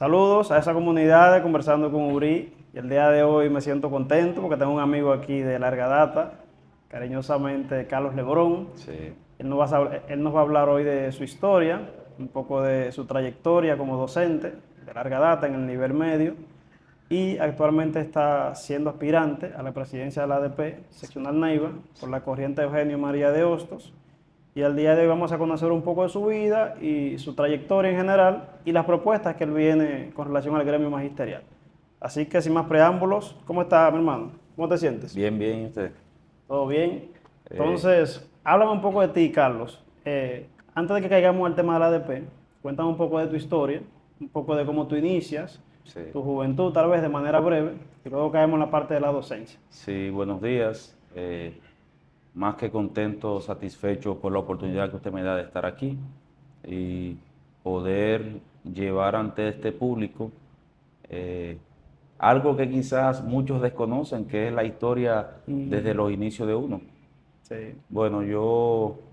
Saludos a esa comunidad de Conversando con Uri. Y el día de hoy me siento contento porque tengo un amigo aquí de larga data, cariñosamente Carlos Lebrón. Sí, Él nos va a hablar hoy de su historia, un poco de su trayectoria como docente de larga data en el nivel medio y actualmente está siendo aspirante a la presidencia de la ADP seccional Neiva por la corriente Eugenio María de Hostos. Y al día de hoy vamos a conocer un poco de su vida y su trayectoria en general y las propuestas que él viene con relación al gremio magisterial. Así que sin más preámbulos, ¿cómo está, mi hermano? ¿Cómo te sientes? bien, bien, ¿y usted? ¿Todo bien? Eh, Entonces, háblame un poco de ti, Carlos. Antes de que caigamos al tema de la ADP, cuéntame un poco de tu historia, un poco de cómo tú inicias, sí, tu juventud tal vez de manera breve, y luego caemos en la parte de la docencia. sí, buenos días. Más que contento, satisfecho por la oportunidad que usted me da de estar aquí y poder llevar ante este público eh, algo que quizás muchos desconocen, que es la historia desde Mm, los inicios de uno. sí, Bueno,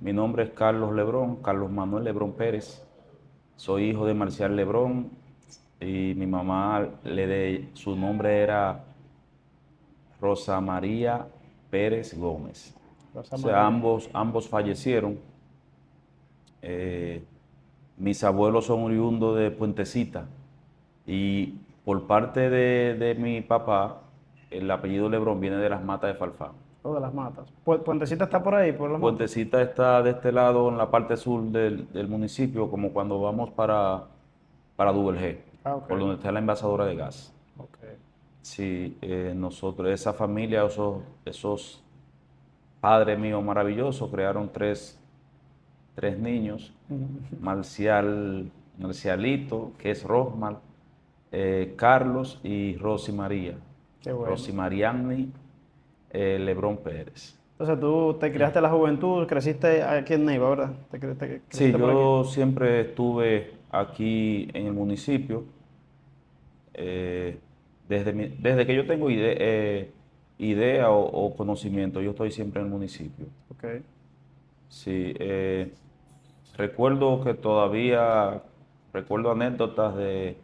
mi nombre es Carlos Lebrón, Carlos Manuel Lebrón Pérez. Soy hijo de Marcial Lebrón y mi mamá su nombre era Rosa María Pérez Gómez. Rosa O sea, María. ambos fallecieron. Eh, Mis abuelos son oriundos de Puentecita y por parte de mi papá, el apellido Lebrón viene de las Matas de Falfán. Todas las matas. Puentecita está por ahí, por las matas. Puentecita está de este lado, en la parte sur del municipio, como cuando vamos para Duvergé, Ah, ok. por donde está la envasadora de gas. Ok. Sí, nosotros, esa familia, esos padres míos maravillosos, crearon tres niños, Marcialito, que es Rosmar, Carlos y Rosy María, Qué bueno. Rosy Mariani, Lebrón Pérez. Entonces tú te criaste en la juventud, creciste aquí en Neiva, ¿verdad? Te Sí, creciste por aquí. yo siempre estuve aquí en el municipio, eh, desde que yo tengo idea o conocimiento, yo estoy siempre en el municipio. Ok. Sí, recuerdo que todavía, recuerdo anécdotas de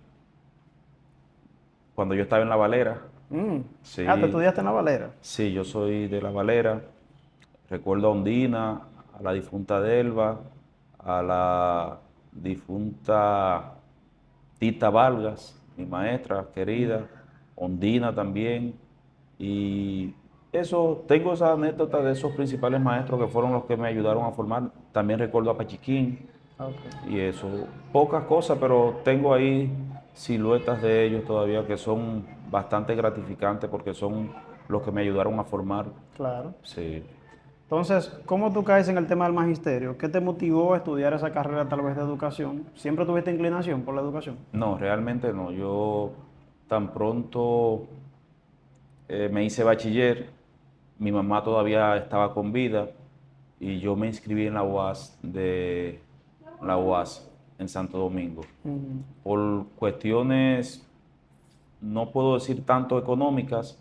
cuando yo estaba en La Valera. Mm. Ah, te Sí, estudiaste en La Valera. sí, yo soy de La Valera. Recuerdo a Ondina, a la difunta Delva, a la difunta Tita Vargas, mi maestra querida, Ondina también. Y eso, tengo esas anécdotas de esos principales maestros que fueron los que me ayudaron a formar. También recuerdo a Pachiquín Ah, ok. y eso. Pocas cosas, pero tengo ahí siluetas de ellos todavía que son bastante gratificantes porque son los que me ayudaron a formar. Claro. Sí. Entonces, ¿cómo tú caes en el tema del magisterio? ¿Qué te motivó a estudiar esa carrera tal vez de educación? ¿Siempre tuviste inclinación por la educación? No, realmente no. Yo tan pronto me hice bachiller, mi mamá todavía estaba con vida y yo me inscribí en la UAS en Santo Domingo. Mm, Por cuestiones, no puedo decir tanto económicas,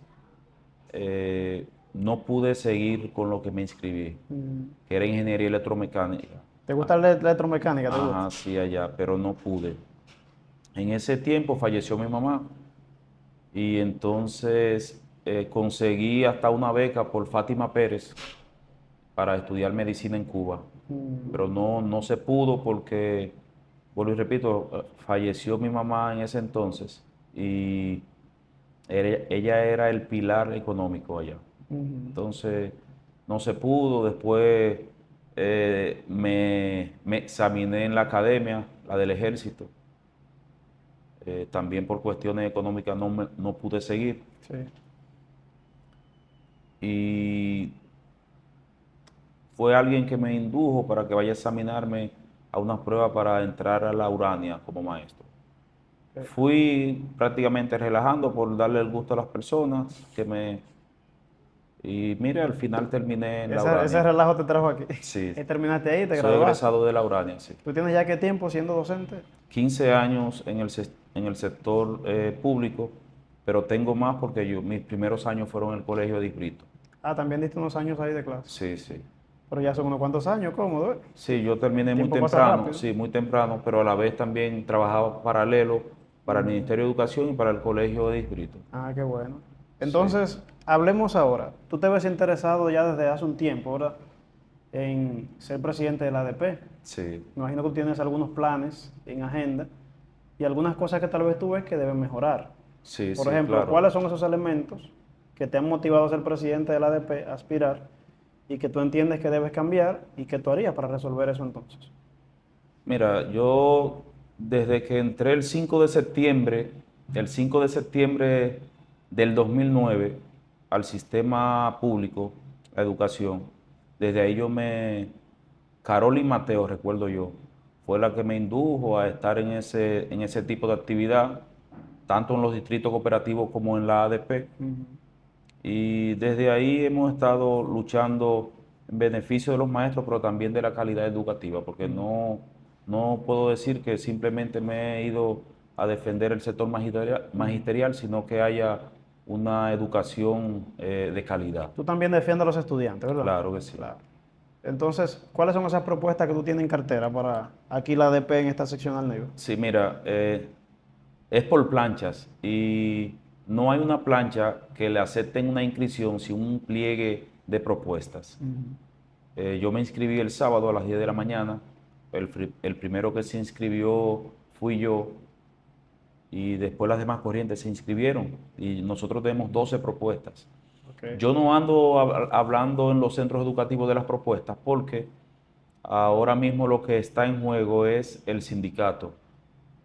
no pude seguir con lo que me inscribí, mm. que era ingeniería electromecánica. ¿Te gusta la electromecánica? ¿Te gusta? Ajá, sí, allá, pero no pude. En ese tiempo falleció mi mamá y entonces conseguí hasta una beca por Fátima Pérez para estudiar medicina en Cuba, pero Mm, no se pudo porque, vuelvo y repito, falleció mi mamá en ese entonces y ella era el pilar económico allá. mm. Entonces no se pudo, después me examiné en la academia, la del ejército, también por cuestiones económicas no pude seguir Sí. y fue alguien que me indujo para que vaya a examinarme a una prueba para entrar a la Urania como maestro. Ok. Fui prácticamente relajando por darle el gusto a las personas y mire, al final terminé en la Ese Urania. relajo te trajo aquí. Sí, Y terminaste ahí, te soy graduaste. egresado de la Urania, sí. ¿Tú tienes ya qué tiempo siendo docente? 15 años en el sector público, pero tengo más porque mis primeros años fueron en el colegio de Isbrito. Ah, también diste unos años ahí de clase. Sí, sí. Pero ya son unos cuantos años, cómodo, ¿eh? Sí, yo terminé El muy tiempo pasa temprano, rápido. sí, muy temprano, pero a la vez también trabajaba paralelo para el Ministerio de Educación y para el Colegio de Distrito. Ah, qué bueno. Entonces, hablemos ahora. Tú te ves interesado ya desde hace un tiempo, ¿verdad? En ser presidente de la ADP. Sí, Me imagino que tú tienes algunos planes en agenda y algunas cosas que tal vez tú ves que deben mejorar. sí, Por sí, ejemplo, claro. ¿cuáles son esos elementos que te han motivado a ser presidente de la ADP, a aspirar, y que tú entiendes que debes cambiar y que tú harías para resolver eso entonces? Mira, yo desde que entré el 5 de septiembre del 2009 al sistema público, la educación, desde ahí Carolyn Mateo, recuerdo yo, fue la que me indujo a estar en ese tipo de actividad, tanto en los distritos cooperativos como en la ADP. Ujú. Y desde ahí hemos estado luchando en beneficio de los maestros, pero también de la calidad educativa, porque no puedo decir que simplemente me he ido a defender el sector magisterial, sino que haya una educación de calidad. Tú también defiendes a los estudiantes, ¿verdad? Claro que sí. Claro. Entonces, ¿cuáles son esas propuestas que tú tienes en cartera para aquí la ADP en esta seccional negro? Sí, mira, es por planchas y no hay una plancha que le acepten una inscripción sin un pliegue de propuestas. Yo me inscribí el sábado a las 10 de la mañana. El primero que se inscribió fui yo y después las demás corrientes se inscribieron y nosotros tenemos 12 propuestas. Ok. Yo no ando hablando en los centros educativos de las propuestas porque ahora mismo lo que está en juego es el sindicato.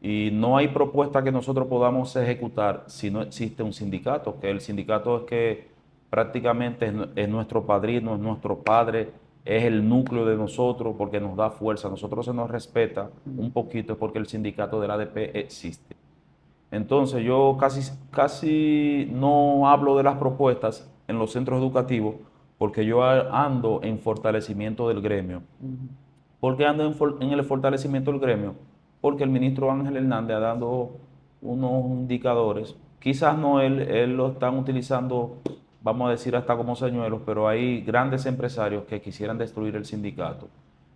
Y no hay propuesta que nosotros podamos ejecutar si no existe un sindicato, que el sindicato es que prácticamente es nuestro padrino, es nuestro padre, es el núcleo de nosotros porque nos da fuerza. Nosotros se nos respeta un poquito porque el sindicato del ADP existe. Entonces yo casi no hablo de las propuestas en los centros educativos porque yo ando en fortalecimiento del gremio. ¿Por qué ando en el fortalecimiento del gremio? Porque el ministro Ángel Hernández ha dado unos indicadores, quizás no él lo están utilizando, vamos a decir, hasta como señuelos, pero hay grandes empresarios que quisieran destruir el sindicato.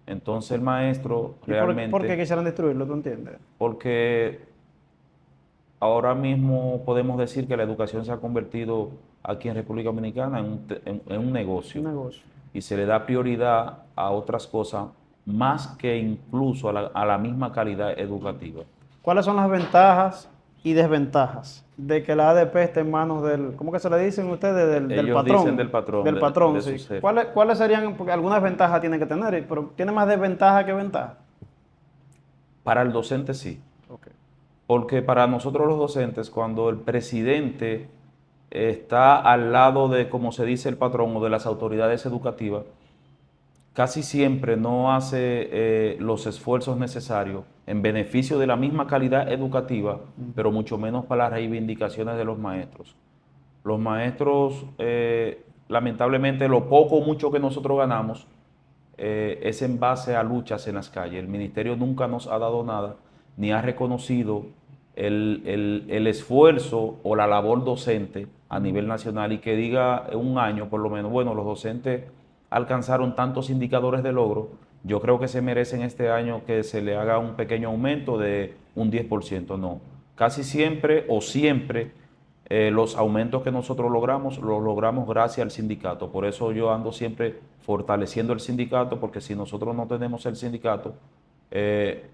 Entonces el maestro ¿Y por qué realmente, quisieran destruirlo, tú entiendes? porque ahora mismo podemos decir que la educación se ha convertido aquí en República Dominicana en un negocio Un negocio. y se le da prioridad a otras cosas más que incluso a la misma calidad educativa. ¿Cuáles son las ventajas y desventajas de que la ADP esté en manos del, ¿cómo que se le dicen ustedes? Del Ellos patrón. dicen del patrón, Del patrón, de sí. sus jefes. ¿Cuáles serían? Porque algunas ventajas tiene que tener, pero tiene más desventaja que ventaja. Para el docente sí, Ok. porque para nosotros los docentes, cuando el presidente está al lado de, como se dice, el patrón o de las autoridades educativas, casi siempre no hace los esfuerzos necesarios en beneficio de la misma calidad educativa, pero mucho menos para las reivindicaciones de los maestros. Los maestros, lamentablemente, lo poco o mucho que nosotros ganamos es en base a luchas en las calles. El ministerio nunca nos ha dado nada, ni ha reconocido el esfuerzo o la labor docente a nivel nacional y que diga en un año, por lo menos, bueno, los docentes alcanzaron tantos indicadores de logro, yo creo que se merecen este año que se le haga un pequeño aumento de un 10%. No, casi siempre o siempre los aumentos que nosotros logramos, los logramos gracias al sindicato. Por eso yo ando siempre fortaleciendo el sindicato, porque si nosotros no tenemos el sindicato,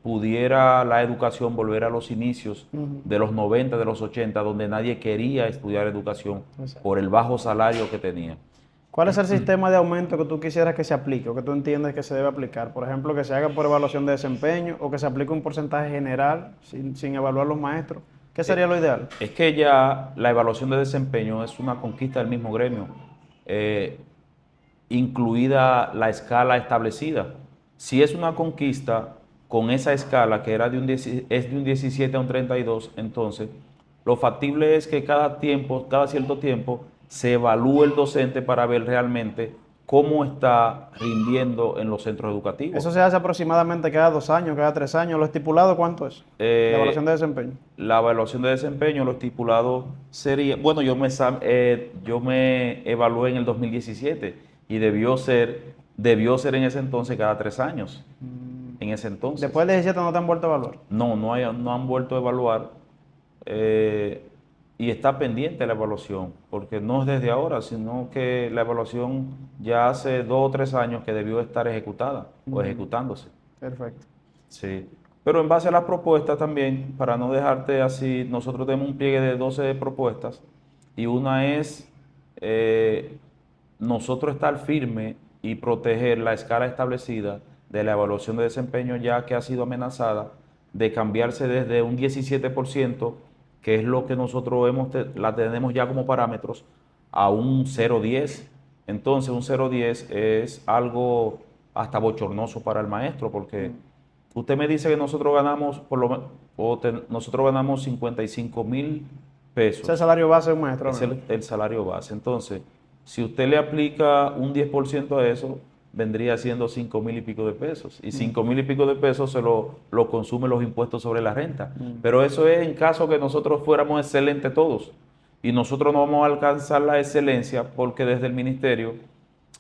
pudiera la educación volver a los inicios de los 90, de los 80, donde nadie quería estudiar educación Exacto. por el bajo salario que tenía. ¿Cuál es el sistema de aumento que tú quisieras que se aplique o que tú entiendes que se debe aplicar? Por ejemplo, que se haga por evaluación de desempeño o que se aplique un porcentaje general sin evaluar los maestros. ¿Qué sería lo ideal? Es que ya la evaluación de desempeño es una conquista del mismo gremio, incluida la escala establecida. Si es una conquista con esa escala que era es de un 17 a un 32, entonces lo factible es que cada cierto tiempo, se evalúe el docente para ver realmente cómo está rindiendo en los centros educativos. Eso se hace aproximadamente cada 2 años, cada 3 años. ¿Lo estipulado cuánto es? La evaluación de desempeño. La evaluación de desempeño, lo estipulado sería, bueno, yo me evalué en el 2017 y debió ser en ese entonces cada 3 años. En ese entonces. Después del 17 no te han vuelto a evaluar. No han vuelto a evaluar y está pendiente la evaluación, porque no es desde ahora, sino que la evaluación ya hace 2 o 3 años que debió estar ejecutada o ejecutándose. Perfecto. Sí, pero en base a las propuestas también, para no dejarte así, nosotros tenemos un pliegue de 12 propuestas y una es eh, nosotros estar firme y proteger la escala establecida de la evaluación de desempeño, ya que ha sido amenazada de cambiarse desde un 17%, que es lo que nosotros la tenemos ya como parámetros, a un 0,10. Entonces un 0,10 es algo hasta bochornoso para el maestro, porque usted me dice que nosotros ganamos, nosotros ganamos 55.000 Ese es el pesos, salario base de un maestro. es el salario base. Entonces, si usted le aplica un 10% a eso, vendría siendo 5.000 y pico de pesos. Y 5.000 y pico de pesos lo consumen los impuestos sobre la renta. Pero eso es en caso que nosotros fuéramos excelentes todos. Y nosotros no vamos a alcanzar la excelencia porque desde el ministerio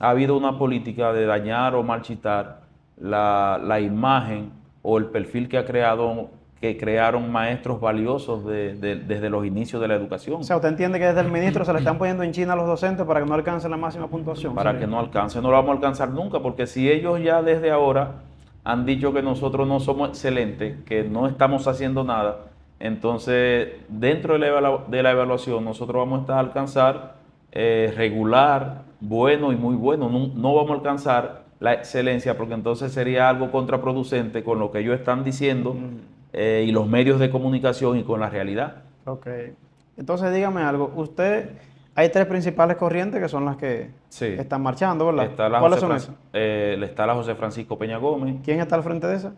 ha habido una política de dañar o marchitar la imagen o el perfil que crearon maestros valiosos desde los inicios de la educación. O sea, ¿usted entiende que desde el ministro se le están poniendo en China a los docentes para que no alcancen la máxima puntuación? Para que no alcance, no lo vamos a alcanzar nunca, porque si ellos ya desde ahora han dicho que nosotros no somos excelentes, que no estamos haciendo nada, entonces dentro de la evaluación nosotros vamos a alcanzar regular, bueno y muy bueno. No vamos a alcanzar la excelencia, porque entonces sería algo contraproducente con lo que ellos están diciendo y los medios de comunicación y con la realidad. Ok. Entonces dígame algo. Hay tres principales corrientes que son las que Sí. están marchando, ¿verdad? Está la ¿Cuáles José son Fran- esas? está la José Francisco Peña Gómez, ¿Quién está al frente de esa?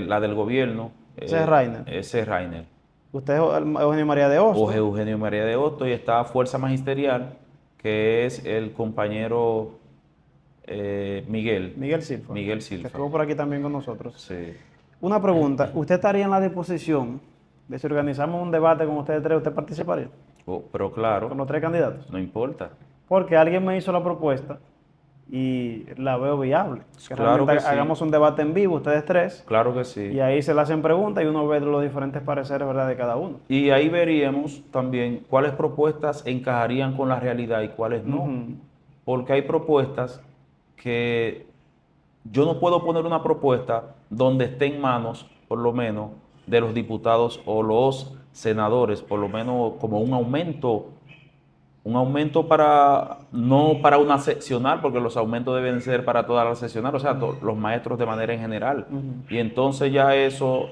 la del gobierno. Ese es Rainer. Ese es Rainer. Usted es Eugenio María de O Hostos. Eugenio María de Hostos, y está Fuerza Magisterial, que es el compañero Miguel. Miguel Silva. Miguel Que Silva. estuvo por aquí también con nosotros. Sí. Una pregunta. ¿Usted estaría en la disposición de, si organizamos un debate con ustedes tres, usted participaría Pero con claro, los tres candidatos? no importa. Porque alguien me hizo la propuesta y la veo viable. Que Claro realmente que sí. hagamos un debate en vivo, ustedes tres, Claro que sí. y ahí se le hacen preguntas y uno ve los diferentes pareceres, ¿verdad?, de cada uno. Y ahí veríamos también cuáles propuestas encajarían con la realidad y cuáles no. Ujú. Porque hay propuestas que yo no puedo poner una propuesta donde esté en manos, por lo menos, de los diputados o los senadores, por lo menos como un aumento no para una seccional, porque los aumentos deben ser para toda la seccional, o sea, los maestros de manera en general. Y entonces ya eso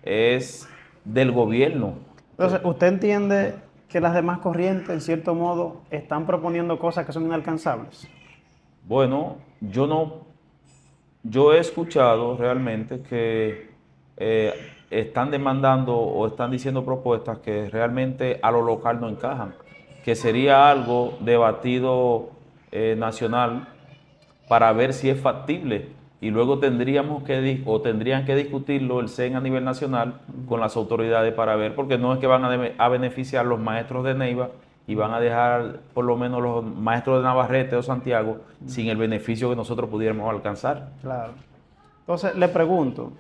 es del gobierno. Entonces, ¿usted entiende que las demás corrientes, en cierto modo, están proponiendo cosas que son inalcanzables? Bueno, yo he escuchado realmente que están demandando o están diciendo propuestas que realmente a lo local no encajan, que sería algo debatido nacional para ver si es factible, y luego tendrían que discutirlo el CEN a nivel nacional con las autoridades para ver, porque no es que van a beneficiar los maestros de Neiva y van a dejar por lo menos los maestros de Navarrete o Santiago sin el beneficio que nosotros pudiéramos alcanzar. Claro. Entonces, le pregunto,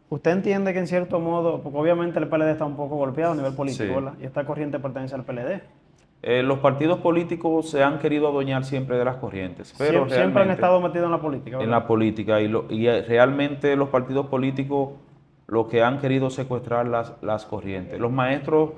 ¿usted entiende que en cierto modo, porque obviamente el PLD está un poco golpeado a nivel político, Sí. ¿verdad? Y esta corriente pertenece al PLD. Los partidos políticos se han querido adueñar siempre de las corrientes, pero Siempre han realmente estado metidos en la política, en ¿verdad? la política y realmente los partidos políticos lo que han querido secuestrar las corrientes. Los maestros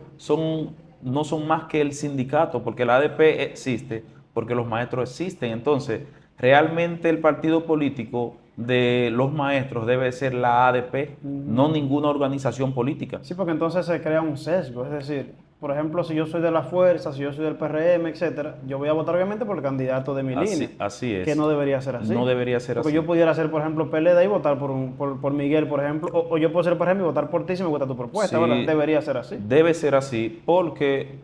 no son más que el sindicato, porque la ADP existe, porque los maestros existen. Entonces, realmente el partido político de los maestros debe ser la ADP, no ninguna organización política. Sí, porque entonces se crea un sesgo, es decir, por ejemplo, si yo soy de la Fuerza, si yo soy del PRM, etcétera, yo voy a votar obviamente por el candidato de mi línea. Así es. Que no debería ser así. No debería ser porque así. yo pudiera ser, por ejemplo, PLD y votar por Miguel, por ejemplo, o yo puedo ser PRM y votar por ti si me gusta tu propuesta, Sí, ¿verdad? Debería ser así. debe ser así, porque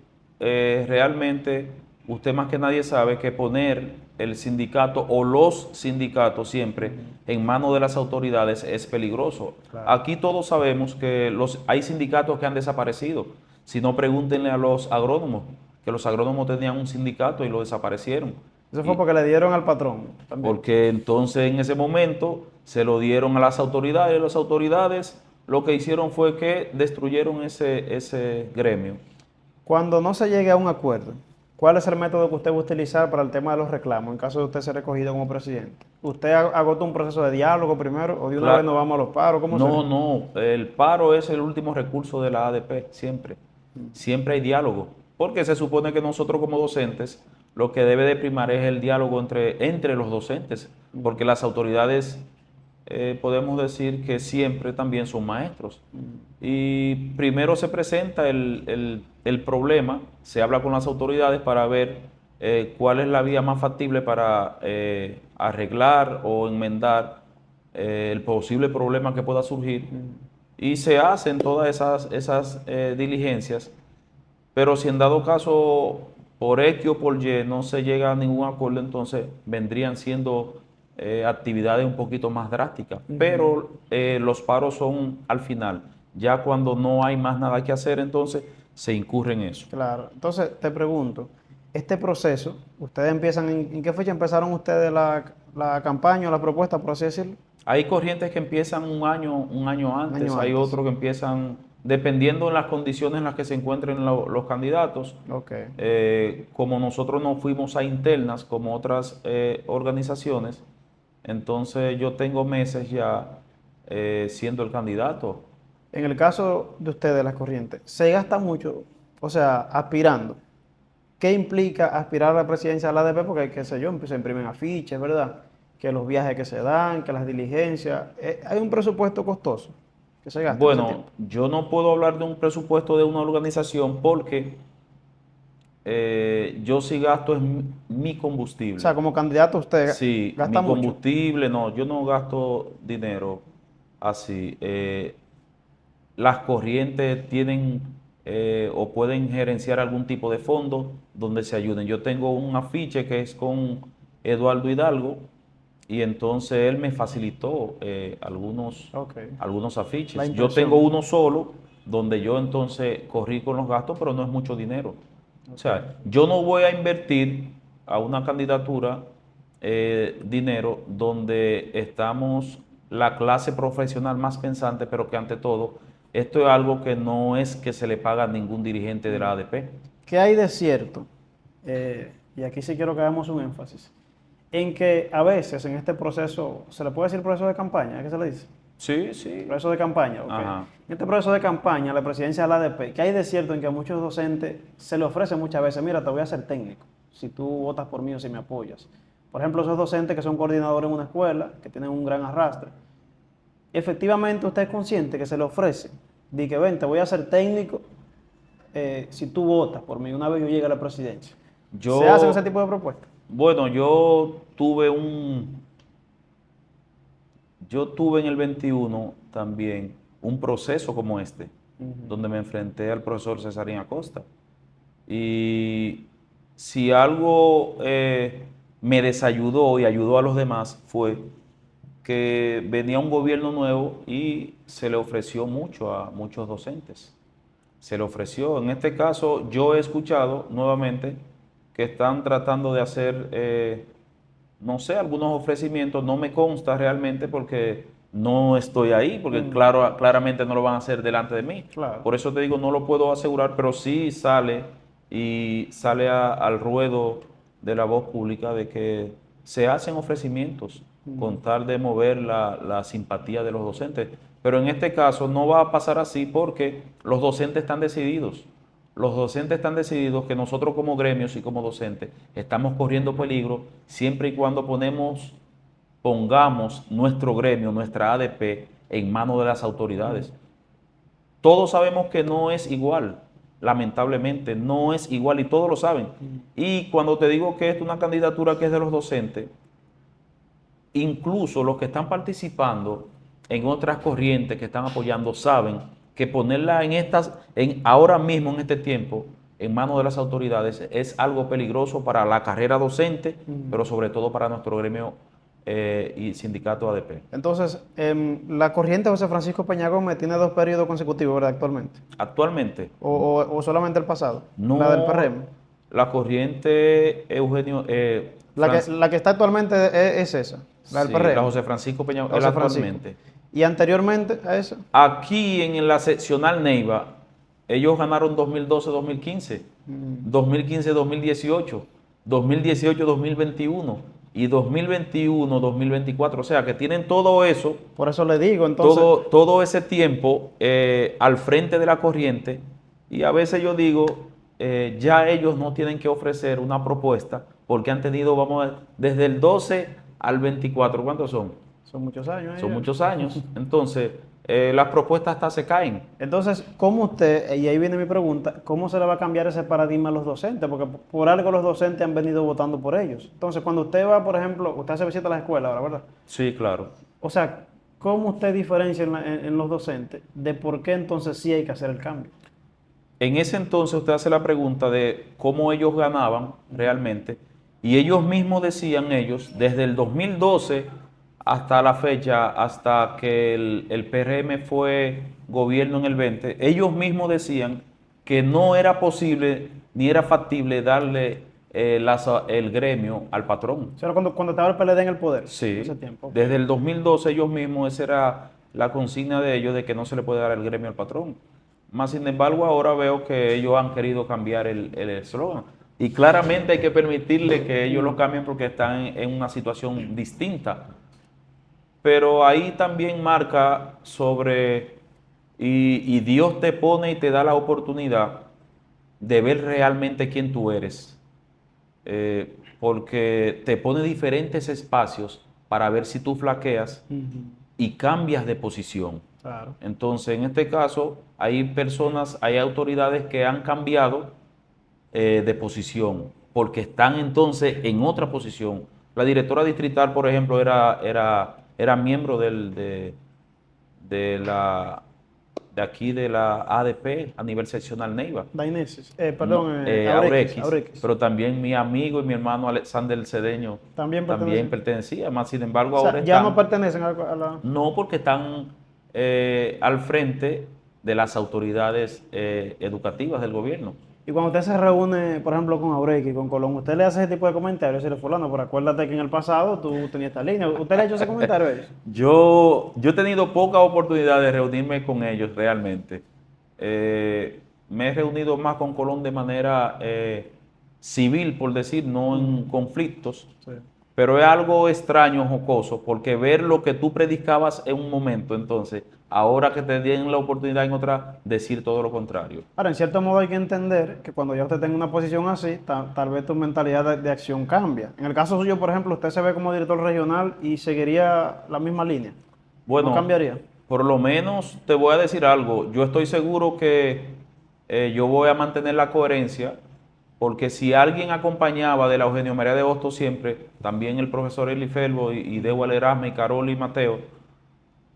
realmente usted más que nadie sabe que poner el sindicato o los sindicatos siempre en manos de las autoridades es peligroso. Claro. Aquí todos sabemos que hay sindicatos que han desaparecido. Si no, pregúntenle a los agrónomos, que los agrónomos tenían un sindicato y lo desaparecieron. Eso fue porque le dieron al patrón también. Porque entonces en ese momento se lo dieron a las autoridades lo que hicieron fue que destruyeron ese gremio. Cuando no se llegue a un acuerdo, ¿cuál es el método que usted va a utilizar para el tema de los reclamos en caso de usted ser escogido como presidente? ¿Usted agota un proceso de diálogo primero o de una vez nos vamos a los paros? ¿Cómo No, sería? no, el paro es el último recurso de la ADP, siempre. Siempre hay diálogo, porque se supone que nosotros como docentes lo que debe de primar es el diálogo entre los docentes, porque las autoridades podemos decir que siempre también son maestros. Y primero se presenta el problema, se habla con las autoridades para ver cuál es la vía más factible para arreglar o enmendar el posible problema que pueda surgir y se hacen todas esas diligencias, pero si en dado caso por X o por Y no se llega a ningún acuerdo, entonces vendrían siendo actividades un poquito más drásticas, pero los paros son al final, ya cuando no hay más nada que hacer, entonces se incurre en eso. Claro. Entonces, te pregunto, este proceso, ¿ustedes empiezan, en qué fecha empezaron ustedes la campaña o la propuesta, por así decirlo? Hay corrientes que empiezan un año Un antes, año hay antes. otros que empiezan dependiendo de las condiciones en las que se encuentren los candidatos. Ok. Como nosotros no fuimos a internas como otras organizaciones, entonces yo tengo meses ya siendo el candidato. En el caso de ustedes, las corrientes, se gasta mucho, o sea, aspirando. ¿Qué implica aspirar a la presidencia de la ADP? Porque, qué sé yo, se imprimen afiches, ¿verdad? Que los viajes que se dan, que las diligencias. Hay un presupuesto costoso que se gasta en ese Bueno, tiempo. yo no puedo hablar de un presupuesto de una organización porque yo sí gasto en mi O combustible. sea, como candidato usted Sí, gasta mi mucho. combustible, no, yo no gasto dinero así. Las corrientes tienen o pueden gerenciar algún tipo de fondo donde se ayuden. Yo tengo un afiche que es con Eduardo Hidalgo y entonces él me facilitó Ok. algunos La afiches. Yo tengo impresión. uno solo donde yo entonces corrí con los gastos, pero no es mucho dinero. O Ok. sea, yo no voy a invertir a una candidatura dinero donde estamos la clase profesional más pensante, pero que ante todo, esto es algo que no es que se le paga a ningún dirigente de la ADP. ¿Qué hay de cierto? Y aquí sí quiero que hagamos un énfasis. En que a veces en este proceso, ¿se le puede decir proceso de campaña? ¿Qué se le dice? Sí, sí. Proceso de campaña, ok. Ajá. En este proceso de campaña, la presidencia de la ADP, ¿qué hay de cierto en que a muchos docentes se le ofrece muchas veces, mira, te voy a hacer técnico, si tú votas por mí o si me apoyas? Por ejemplo, esos docentes que son coordinadores en una escuela, que tienen un gran arrastre. Efectivamente, usted es consciente que se le ofrece, di que ven, te voy a hacer técnico si tú votas por mí una vez yo llegue a la presidencia. ¿Se hacen ese Yo, tipo de propuestas? bueno, yo tuve en el 21 también un proceso como este, donde me enfrenté al profesor Cesarín Acosta. Y si algo me desayudó y ayudó a los demás fue que venía un gobierno nuevo y se le ofreció mucho a muchos docentes. Se le ofreció. En este caso, yo he escuchado nuevamente que están tratando de hacer, no sé, algunos ofrecimientos. No me consta realmente porque no estoy ahí, porque claramente no lo van a hacer delante de mí. Claro. Por eso te digo, no lo puedo asegurar, pero sí sale y sale al ruedo de la voz pública de que se hacen ofrecimientos con tal de mover la simpatía de los docentes. Pero en este caso no va a pasar así porque los docentes están decididos. Los docentes están decididos que nosotros como gremios y como docentes estamos corriendo peligro siempre y cuando pongamos nuestro gremio, nuestra ADP, en manos de las autoridades. Todos sabemos que no es igual, lamentablemente, no es igual y todos lo saben. Y cuando te digo que es una candidatura que es de los docentes, incluso los que están participando en otras corrientes que están apoyando saben que ponerla ahora mismo en este tiempo en manos de las autoridades es algo peligroso para la carrera docente, pero sobre todo para nuestro gremio y sindicato ADP. Entonces, la corriente José Francisco Peña Gómez tiene 2 periodos consecutivos, ¿verdad? Actualmente. Actualmente, O solamente el pasado. La del no, PRM. la corriente Eugenio, La que está actualmente es esa, la del sí, la PRM. José Francisco Peña, él José Francisco. actualmente. ¿Y anteriormente a eso? Aquí en la seccional Neiva, ellos ganaron 2012-2015, 2015-2018, 2018-2021 y 2021-2024. O sea que tienen todo eso, Por eso le digo, entonces, todo ese tiempo al frente de la corriente. Y a veces yo digo, ya ellos no tienen que ofrecer una propuesta porque han tenido, vamos a ver, desde el 12 al 24. ¿Cuántos son? son muchos años. Son muchos años. Entonces, las propuestas hasta se caen. Entonces, ¿cómo usted, y ahí viene mi pregunta, cómo se le va a cambiar ese paradigma a los docentes? Porque por algo los docentes han venido votando por ellos. Entonces, cuando usted va, por ejemplo, usted hace visita a las escuelas ahora, ¿verdad? Sí, claro. O sea, ¿cómo usted diferencia en los docentes de por qué entonces sí hay que hacer el cambio? En ese entonces usted hace la pregunta de cómo ellos ganaban realmente y ellos mismos decían desde el 2012 hasta la fecha, hasta que el PRM fue gobierno en el 20, ellos mismos decían que no era posible ni era factible darle el gremio al patrón. O sea, cuando estaba el PLD en el poder, en Sí, ese tiempo. desde el 2012 ellos mismos, esa era la consigna de ellos de que no se le puede dar el gremio al patrón. Más sin embargo, ahora veo que ellos han querido cambiar el eslogan. Y claramente hay que permitirle que ellos lo cambien porque están en una situación distinta. Pero ahí también marca sobre, y Dios te pone y te da la oportunidad de ver realmente quién tú eres. Porque te pone diferentes espacios para ver si tú flaqueas y cambias de posición. Claro. Entonces, en este caso, hay personas, hay autoridades que han cambiado de posición porque están entonces en otra posición. La directora distrital, por ejemplo, era miembro de la de aquí de la ADP a nivel seccional Neiva. Dainesis, No, perdón, Aurequis, Aurequis. pero también mi amigo y mi hermano Alexander Cedeño También también pertenece. pertenecía, más sin embargo O ahora sea, ya no están, pertenecen a la... no porque están al frente de las autoridades educativas del gobierno. Y cuando usted se reúne, por ejemplo, con Aurequi, con Colón, usted le hace ese tipo de comentarios, decirle, fulano, pero acuérdate que en el pasado tú tenías esta línea. ¿Usted le ha hecho ese comentario a ellos? Yo he tenido poca oportunidad de reunirme con ellos realmente. Me he reunido más con Colón de manera civil, por decir, no en conflictos. Sí. Pero es algo extraño, jocoso, porque ver lo que tú predicabas en un momento, entonces, ahora que te den la oportunidad en otra, decir todo lo contrario. Ahora, en cierto modo hay que entender que cuando ya usted tenga una posición así, tal vez tu mentalidad de acción cambia. En el caso suyo, por ejemplo, usted se ve como director regional y seguiría la misma línea. ¿No Bueno, cambiaría? por lo menos te voy a decir algo. Yo estoy seguro que yo voy a mantener la coherencia, porque si alguien acompañaba de la Eugenio María de Hostos siempre, también el profesor Eli Felbo y Deuel Erasme y Carol y Mateo,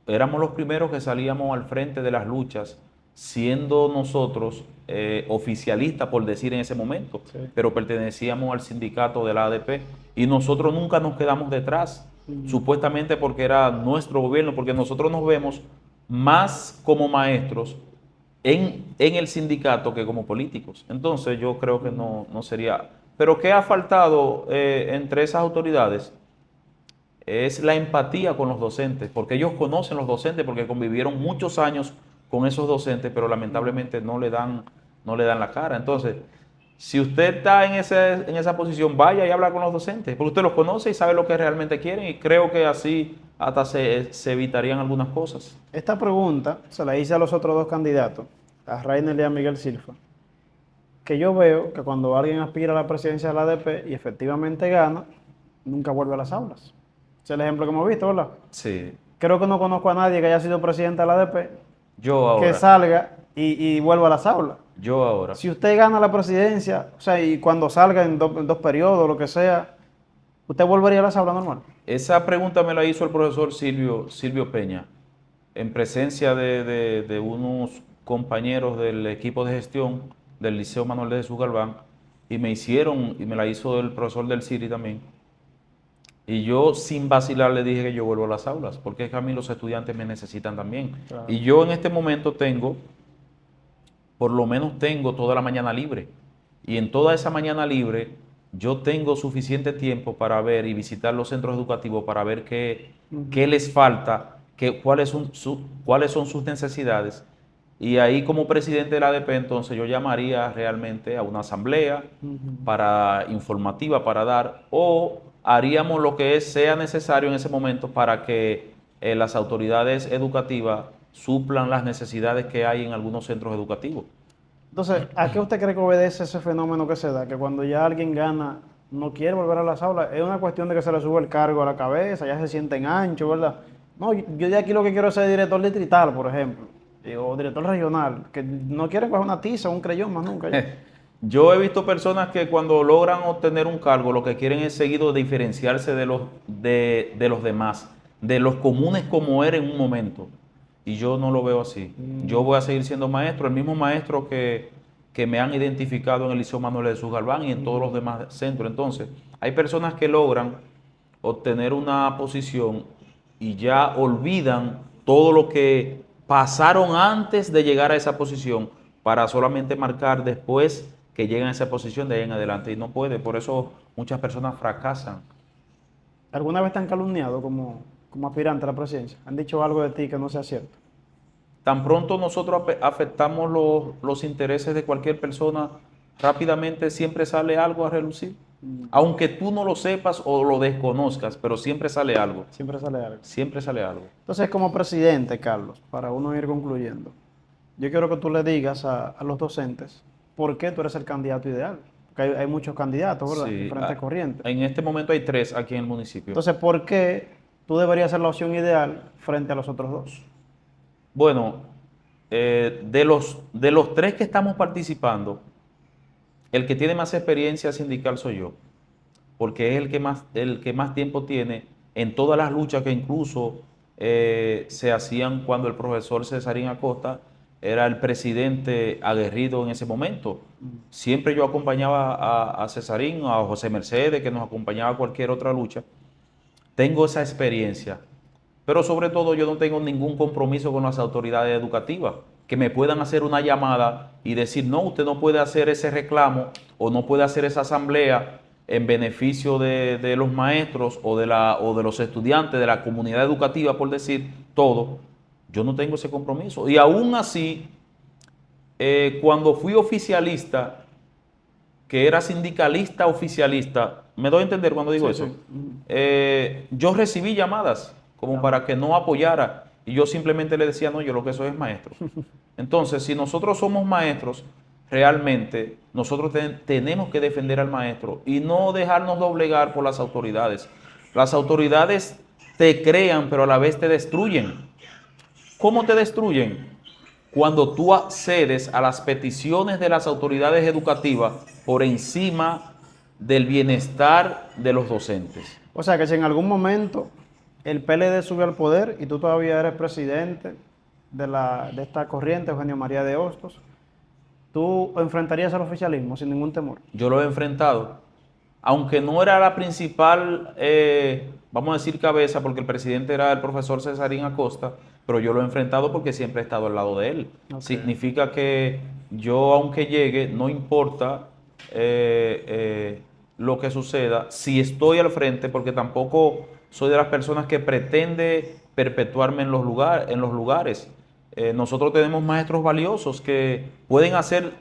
éramos los primeros que salíamos al frente de las luchas, siendo nosotros oficialistas, por decir en ese momento, Sí. pero pertenecíamos al sindicato de la ADP y nosotros nunca nos quedamos detrás, supuestamente porque era nuestro gobierno, porque nosotros nos vemos más como maestros en el sindicato que como políticos. Entonces yo creo que no sería... Pero ¿qué ha faltado entre esas autoridades? Es la empatía con los docentes, porque ellos conocen los docentes, porque convivieron muchos años con esos docentes, pero lamentablemente no le dan la cara. Entonces, si usted está en esa posición, vaya y habla con los docentes, porque usted los conoce y sabe lo que realmente quieren, y creo que así hasta se evitarían algunas cosas. Esta pregunta se la hice a los otros dos candidatos, a Rainer y a Miguel Silva, que yo veo que cuando alguien aspira a la presidencia de la ADP y efectivamente gana, nunca vuelve a las aulas. Ese es el ejemplo que hemos visto, ¿verdad? Sí. Creo que no conozco a nadie que haya sido presidente de la ADP Yo que ahora, salga y vuelva a las aulas. yo ahora. Si usted gana la presidencia, o sea, y cuando salga en dos periodos, lo que sea, ¿usted volvería a las aulas normal? Esa pregunta me la hizo el profesor Silvio Peña, en presencia de unos compañeros del equipo de gestión del Liceo Manuel de Jesús Galván, y me la hizo el profesor del CIRI también. Y yo sin vacilar le dije que yo vuelvo a las aulas, porque es que a mí los estudiantes me necesitan también. Claro. Y yo en este momento por lo menos tengo toda la mañana libre. Y en toda esa mañana libre yo tengo suficiente tiempo para ver y visitar los centros educativos para ver qué les falta cuáles son sus necesidades. Y ahí como presidente de la ADP, entonces yo llamaría realmente a una asamblea para informativa para dar, o haríamos lo que sea necesario en ese momento para que las autoridades educativas suplan las necesidades que hay en algunos centros educativos. Entonces, ¿a qué usted cree que obedece ese fenómeno que se da? Que cuando ya alguien gana, no quiere volver a las aulas. Es una cuestión de que se le sube el cargo a la cabeza, ya se sienten anchos, ¿verdad? No, yo de aquí lo que quiero es ser director distrital, por ejemplo, o director regional, que no quieren coger una tiza o un creyón más nunca. Ya. Yo he visto personas que cuando logran obtener un cargo, lo que quieren es seguido diferenciarse de los demás, de los comunes como era en un momento. Y yo no lo veo así. Yo voy a seguir siendo maestro, el mismo maestro que me han identificado en el Liceo Manuel de Jesús Galván y en todos los demás centros. Entonces, hay personas que logran obtener una posición y ya olvidan todo lo que pasaron antes de llegar a esa posición para solamente marcar después que llegan a esa posición de ahí en adelante. Y no puede, por eso muchas personas fracasan. ¿Alguna vez te han calumniado como aspirante a la presidencia? ¿Han dicho algo de ti que no sea cierto? Tan pronto nosotros afectamos los intereses de cualquier persona, rápidamente siempre sale algo a relucir. Aunque tú no lo sepas o lo desconozcas, pero siempre sale algo. Siempre sale algo. Siempre sale algo. Entonces, como presidente, Carlos, para uno ir concluyendo, yo quiero que tú le digas a los docentes por qué tú eres el candidato ideal. Porque hay muchos candidatos, ¿verdad? Sí, Diferentes corrientes. en este momento hay 3 aquí en el municipio. Entonces, ¿por qué tú deberías ser la opción ideal frente a los otros 2? Bueno, de los 3 que estamos participando, el que tiene más experiencia sindical soy yo, porque es el que más tiempo tiene en todas las luchas que incluso se hacían cuando el profesor Cesarín Acosta era el presidente aguerrido en ese momento. Siempre yo acompañaba a Cesarín, a José Mercedes, que nos acompañaba a cualquier otra lucha. Tengo esa experiencia, pero sobre todo yo no tengo ningún compromiso con las autoridades educativas que me puedan hacer una llamada y decir, no, usted no puede hacer ese reclamo o no puede hacer esa asamblea en beneficio de los maestros o de los estudiantes, de la comunidad educativa, por decir todo. Yo no tengo ese compromiso. Y aún así, cuando fui oficialista, que era sindicalista oficialista, ¿me doy a entender cuando digo eso? Sí. Yo recibí llamadas como para que no apoyara y yo simplemente le decía, no, yo lo que soy es maestro. Entonces, si nosotros somos maestros, realmente nosotros tenemos que defender al maestro y no dejarnos doblegar por las autoridades. Las autoridades te crean, pero a la vez te destruyen. ¿Cómo te destruyen? Cuando tú accedes a las peticiones de las autoridades educativas por encima del bienestar de los docentes. O sea que si en algún momento el PLD sube al poder y tú todavía eres presidente de esta corriente, Eugenio María de Hostos, tú enfrentarías al oficialismo sin ningún temor. Yo lo he enfrentado, aunque no era la principal, vamos a decir cabeza, porque el presidente era el profesor Cesarín Acosta, pero yo lo he enfrentado porque siempre he estado al lado de él. Okay. Significa que yo, aunque llegue, no importa lo que suceda, si estoy al frente, porque tampoco soy de las personas que pretende perpetuarme en los lugares. Nosotros tenemos maestros valiosos que pueden hacer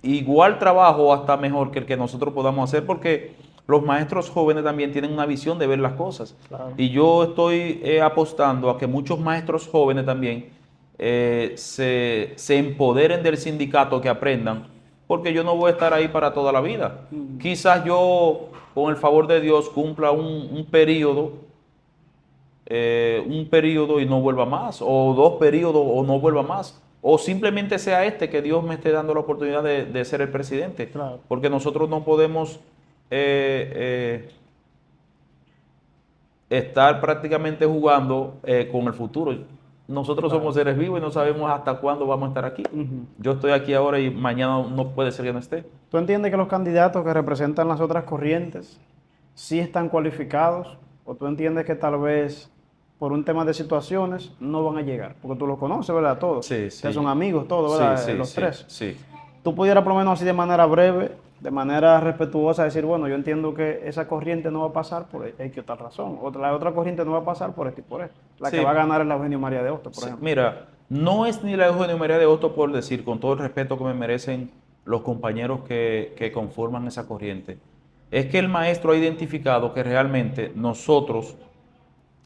igual trabajo o hasta mejor que el que nosotros podamos hacer, porque los maestros jóvenes también tienen una visión de ver las cosas. Claro. Y yo estoy apostando a que muchos maestros jóvenes también se empoderen del sindicato, que aprendan, porque yo no voy a estar ahí para toda la vida. Quizás yo, con el favor de Dios, cumpla un periodo y no vuelva más, o 2 periodos o no vuelva más, o simplemente sea que Dios me esté dando la oportunidad de ser el presidente. Claro. Porque nosotros no podemos estar prácticamente jugando con el futuro. Nosotros claro. Somos seres vivos y no sabemos hasta cuándo vamos a estar aquí. Yo estoy aquí ahora y mañana no puede ser que no esté. ¿Tú entiendes que los candidatos que representan las otras corrientes sí están cualificados? ¿O tú entiendes que tal vez por un tema de situaciones no van a llegar? Porque tú los conoces, ¿verdad? Todos. Sí, sí. Que son amigos todos, ¿verdad? Sí, sí, los sí, 3. Sí. ¿Tú pudieras por lo menos así de manera breve de manera respetuosa decir, bueno, yo entiendo que esa corriente no va a pasar por X o tal razón, la otra corriente no va a pasar por esto y por esto. La Sí. que va a ganar es la Eugenio María de Hostos, por Sí, ejemplo. mira, no es ni la Eugenio María de Hostos por decir, con todo el respeto que me merecen los compañeros que conforman esa corriente, es que el maestro ha identificado que realmente nosotros,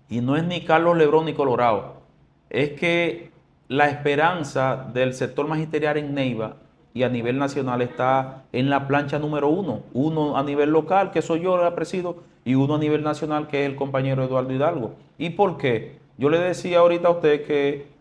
y no es ni Carlos Lebrón ni Colorado, es que la esperanza del sector magisterial en Neiva y a nivel nacional está en la plancha número uno a nivel local, que soy yo, la presido, y uno a nivel nacional, que es el compañero Eduardo Hidalgo. ¿Y por qué? Yo le decía ahorita a usted que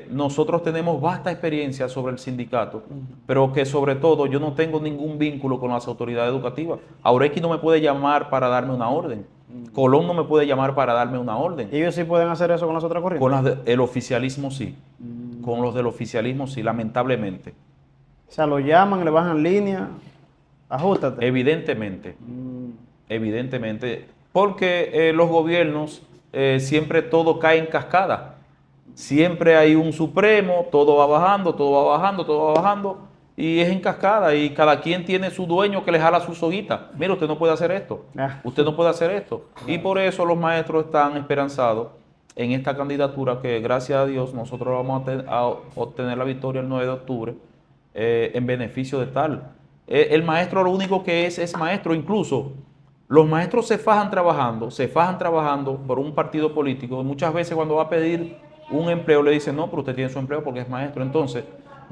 nosotros tenemos vasta experiencia sobre el sindicato, pero que sobre todo yo no tengo ningún vínculo con las autoridades educativas. Aureki no me puede llamar para darme una orden. Colón no me puede llamar para darme una orden. ¿Y ellos sí pueden hacer eso con las otras corrientes? Con el oficialismo sí. Con los del oficialismo sí, lamentablemente. O sea, lo llaman, le bajan línea, ajustate. Evidentemente. Evidentemente. Porque los gobiernos siempre todo cae en cascada. Siempre hay un supremo, todo va bajando, todo va bajando, todo va bajando, y es en cascada, y cada quien tiene su dueño que le jala su soguita. Mira, usted no puede hacer esto, usted no puede hacer esto. Y por eso los maestros están esperanzados en esta candidatura que, gracias a Dios, nosotros vamos a obtener la victoria el 9 de octubre en beneficio de tal. El maestro lo único que es maestro. Incluso los maestros se fajan trabajando por un partido político. Muchas veces cuando va a pedir un empleo le dicen, no, pero usted tiene su empleo porque es maestro. Entonces,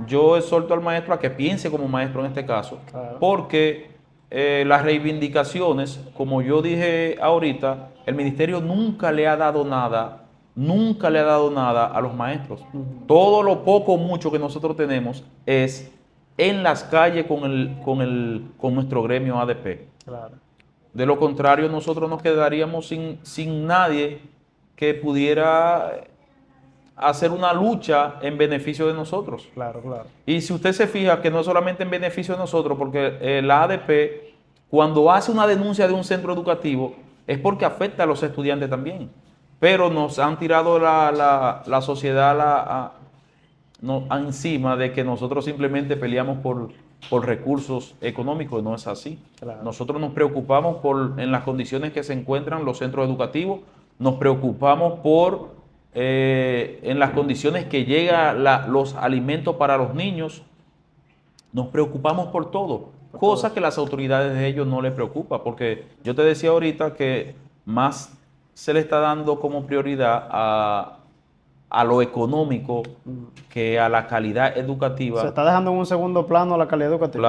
yo exhorto al maestro a que piense como maestro en este caso, Claro. porque las reivindicaciones, como yo dije ahorita, el ministerio nunca le ha dado nada a los maestros. Todo lo poco o mucho que nosotros tenemos es en las calles con nuestro gremio ADP. Claro. De lo contrario, nosotros nos quedaríamos sin nadie que pudiera hacer una lucha en beneficio de nosotros. Claro, claro. Y si usted se fija que no solamente en beneficio de nosotros, porque la ADP, cuando hace una denuncia de un centro educativo, es porque afecta a los estudiantes también. Pero nos han tirado la sociedad encima de que nosotros simplemente peleamos por recursos económicos. No es así. Claro. Nosotros nos preocupamos en las condiciones que se encuentran los centros educativos, nos preocupamos en las condiciones que llegan los alimentos para los niños, nos preocupamos por todo, cosa que las autoridades de ellos no les preocupa, porque yo te decía ahorita que más se le está dando como prioridad a lo económico que a la calidad educativa. Se está dejando en un segundo plano la calidad educativa.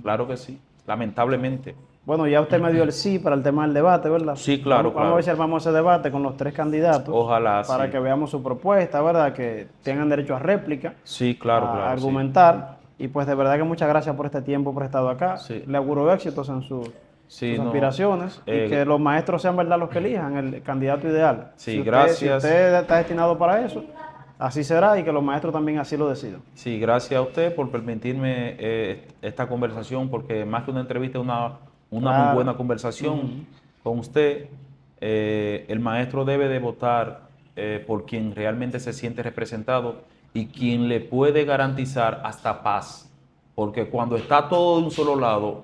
Claro que sí, lamentablemente. Bueno, ya usted me dio el sí para el tema del debate, ¿verdad? Sí, claro, Vamos a ver si armamos ese debate con los 3 candidatos. Ojalá, para sí. que veamos su propuesta, ¿verdad? Que tengan derecho a réplica, Sí, claro, a claro. argumentar. Sí. Y pues de verdad que muchas gracias por este tiempo prestado acá. Sí. Le auguro éxitos en sus aspiraciones y que los maestros sean verdad los que elijan el candidato ideal. Sí, Si gracias. usted está destinado para eso, así será y que los maestros también así lo decidan. Sí, gracias a usted por permitirme esta conversación, porque más que una entrevista es una Claro. muy buena conversación con usted. El maestro debe de votar por quien realmente se siente representado y quien le puede garantizar hasta paz, porque cuando está todo de un solo lado,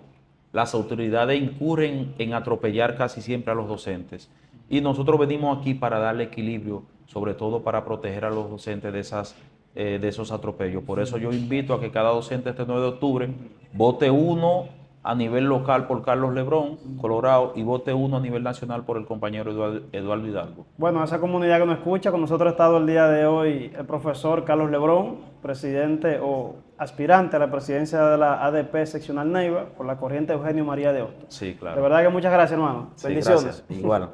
las autoridades incurren en atropellar casi siempre a los docentes. Y nosotros venimos aquí para darle equilibrio, sobre todo para proteger a los docentes de esos atropellos. Por eso yo invito a que cada docente este 9 de octubre vote uno a nivel local por Carlos Lebrón, Colorado, y vote uno a nivel nacional por el compañero Eduardo Hidalgo. Bueno, esa comunidad que nos escucha, con nosotros ha estado el día de hoy el profesor Carlos Lebrón, presidente o aspirante a la presidencia de la ADP seccional Neiva por la corriente Eugenio María de Hostos. Sí, claro. De verdad que muchas gracias, hermano. Sí, Bendiciones. gracias. Igual.